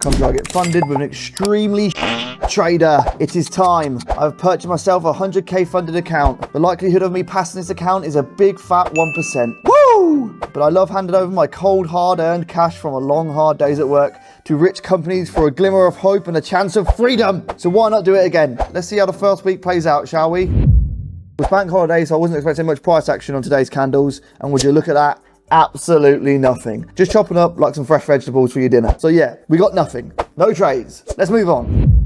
Come try to get funded with an extremely trader. It is time. I've purchased myself a 100k funded account. The likelihood of me passing this account is a big fat 1%. Woo! But I love handing over my cold, hard-earned cash from a long, hard days at work to rich companies for a glimmer of hope and a chance of freedom. So why not do it again? Let's see how the first week plays out, shall we? It was bank holiday, so I wasn't expecting much price action on today's candles. And would you look at that? Absolutely nothing. Just chopping up like some fresh vegetables for your dinner. So yeah, we got nothing. No trades. Let's move on.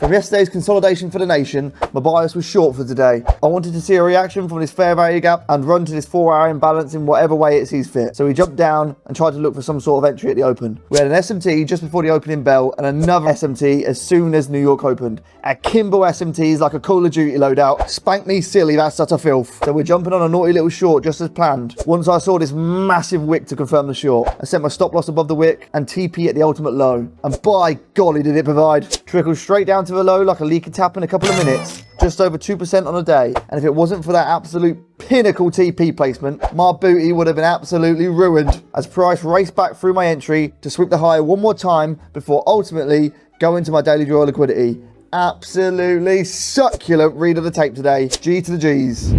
From yesterday's consolidation for the nation, my bias was short for today. I wanted to see a reaction from this fair value gap and run to this 4-hour imbalance in whatever way it sees fit. So we jumped down and tried to look for some sort of entry at the open. We had an SMT just before the opening bell and another SMT as soon as New York opened. A Kimbo SMT is like a Call of Duty loadout. Spank me silly, that's such a filth. So we're jumping on a naughty little short just as planned. Once I saw this massive wick to confirm the short, I set my stop loss above the wick and TP at the ultimate low. And by golly did it provide. Trickled straight down to the low like a leaky tap in a couple of minutes. Just over 2% on a day. And if it wasn't for that absolute pinnacle TP placement, my booty would have been absolutely ruined. As price raced back through my entry to sweep the higher one more time before ultimately going to my daily draw liquidity. Absolutely succulent read of the tape today. G to the G's.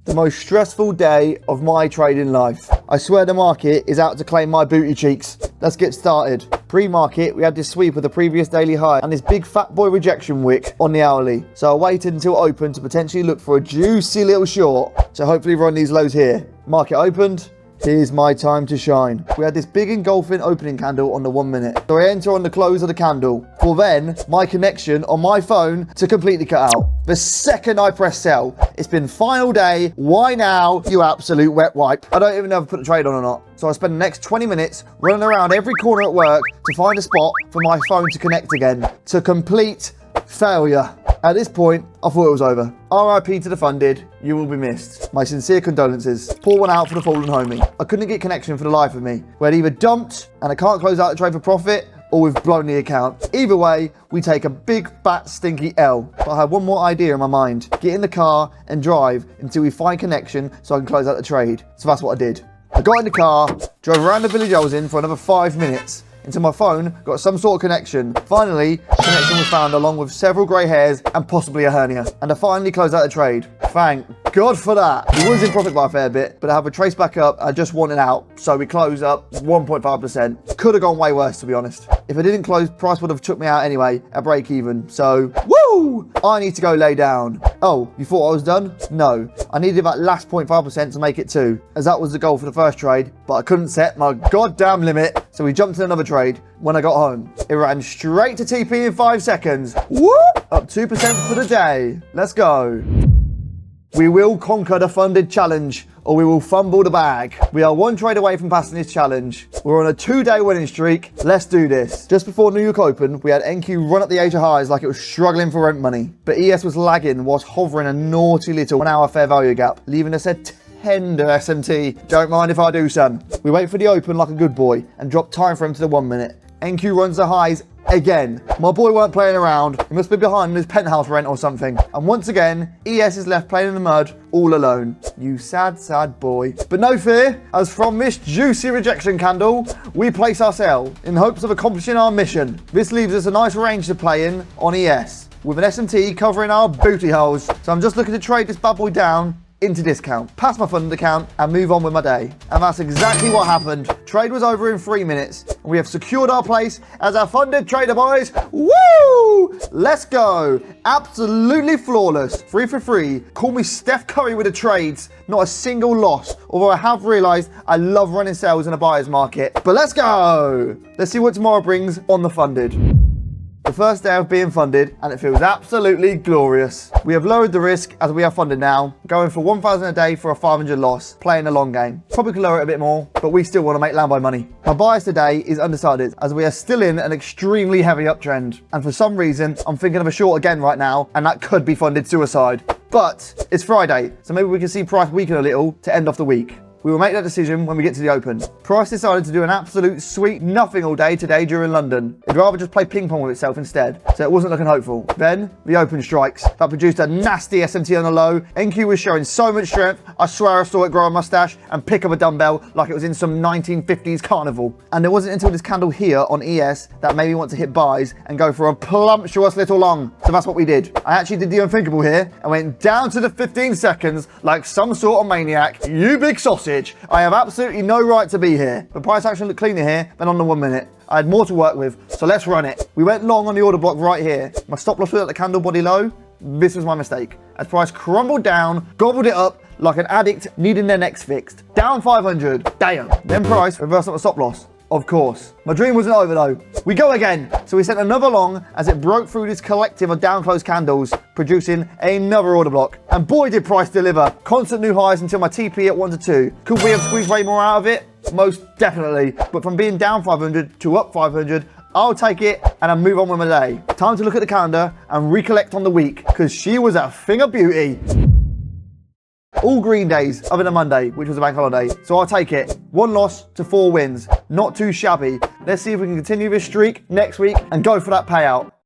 The most stressful day of my trading life. I swear the market is out to claim my booty cheeks. Let's get started. Pre-market, we had this sweep of the previous daily high and this big fat boy rejection wick on the hourly. So I waited until open to potentially look for a juicy little short to hopefully run these lows here. Market opened. Here's my time to shine. We had this big engulfing opening candle on the 1 minute. So I enter on the close of the candle. For then, my connection on my phone to completely cut out. The second I press sell, it's been final day. Why now, you absolute wet wipe? I don't even know if I put the trade on or not. So I spend the next 20 minutes running around every corner at work to find a spot for my phone to connect again. To complete failure. At this point, I thought it was over. RIP to the funded, you will be missed. My sincere condolences. Pour one out for the fallen homie. I couldn't get connection for the life of me. We had either dumped and I can't close out the trade for profit, or we've blown the account. Either way, we take a big, fat, stinky L. But I had one more idea in my mind. Get in the car and drive until we find connection so I can close out the trade. So that's what I did. I got in the car, drove around the village I was in for another 5 minutes, until my phone got some sort of connection. Finally, connection was found along with several grey hairs and possibly a hernia. And I finally closed out the trade. Thank God for that. We was in profit by a fair bit, but I have a trace back up. I just wanted out. So we closed up 1.5%. Could have gone way worse, to be honest. If I didn't close, price would have took me out anyway at break even. So, woo! I need to go lay down. Oh, you thought I was done? No. I needed that last 0.5% to make it 2, as that was the goal for the first trade, but I couldn't set my goddamn limit. So we jumped in another trade when I got home. It ran straight to TP in 5 seconds. Woo! Up 2% for the day. Let's go. We will conquer the funded challenge, or we will fumble the bag. We are one trade away from passing this challenge. We're on a 2-day winning streak. Let's do this. Just before New York opened, we had NQ run up the Asia highs like it was struggling for rent money. But ES was lagging whilst hovering a naughty little 1-hour fair value gap, leaving us a tender SMT. Don't mind if I do, son. We wait for the open like a good boy and drop time frame to the 1 minute. NQ runs the highs again. My boy weren't playing around. He must be behind his penthouse rent or something. And once again, ES is left playing in the mud all alone. You sad, sad boy. But no fear, as from this juicy rejection candle, we place our sell in hopes of accomplishing our mission. This leaves us a nice range to play in on ES, with an SMT covering our booty holes. So I'm just looking to trade this bad boy down into discount, pass my funded account and move on with my day. And that's exactly what happened. Trade was over in 3 minutes and we have secured our place as our funded trader, boys. Woo! Let's go. Absolutely flawless. 3 for 3. Call me Steph Curry with the trades. Not a single loss. Although I have realized I love running sales in a buyer's market. But let's go. Let's see what tomorrow brings on the funded. The first day of being funded, and it feels absolutely glorious. We have lowered the risk as we are funded now, going for 1,000 a day for a 500 loss, playing the long game. Probably could lower it a bit more, but we still want to make Lambo money. My bias today is undecided, as we are still in an extremely heavy uptrend. And for some reason, I'm thinking of a short again right now, and that could be funded suicide. But it's Friday, so maybe we can see price weaken a little to end off the week. We will make that decision when we get to the open. Price decided to do an absolute sweet nothing all day today during London. It'd rather just play ping pong with itself instead, so it wasn't looking hopeful. Then the open strikes. That produced a nasty SMT on the low. NQ was showing so much strength, I swear I saw it grow a mustache and pick up a dumbbell like it was in some 1950s carnival. And it wasn't until this candle here on ES that made me want to hit buys and go for a plumptuous little long. So that's what we did. I actually did the unthinkable here and went down to the 15 seconds like some sort of maniac. You big sausage. I have absolutely no right to be here. The price action looked cleaner here than on the 1 minute. I had more to work with, so let's run it. We went long on the order block right here. My stop loss was at the candle body low. This was my mistake. As price crumbled down, gobbled it up like an addict needing their necks fixed. Down 500. Damn. Then price reversed up the stop loss. Of course. My dream wasn't over though. We go again. So we sent another long as it broke through this collective of down close candles, producing another order block. And boy did price deliver. Constant new highs until my TP at 1 to 2. Could we have squeezed way more out of it? Most definitely. But from being down 500 to up 500, I'll take it and I'll move on with my day. Time to look at the calendar and recollect on the week, because she was a thing of beauty. All green days other than Monday, which was a bank holiday. So I'll take it. 1 loss to 4 wins. Not too shabby. Let's see if we can continue this streak next week and go for that payout.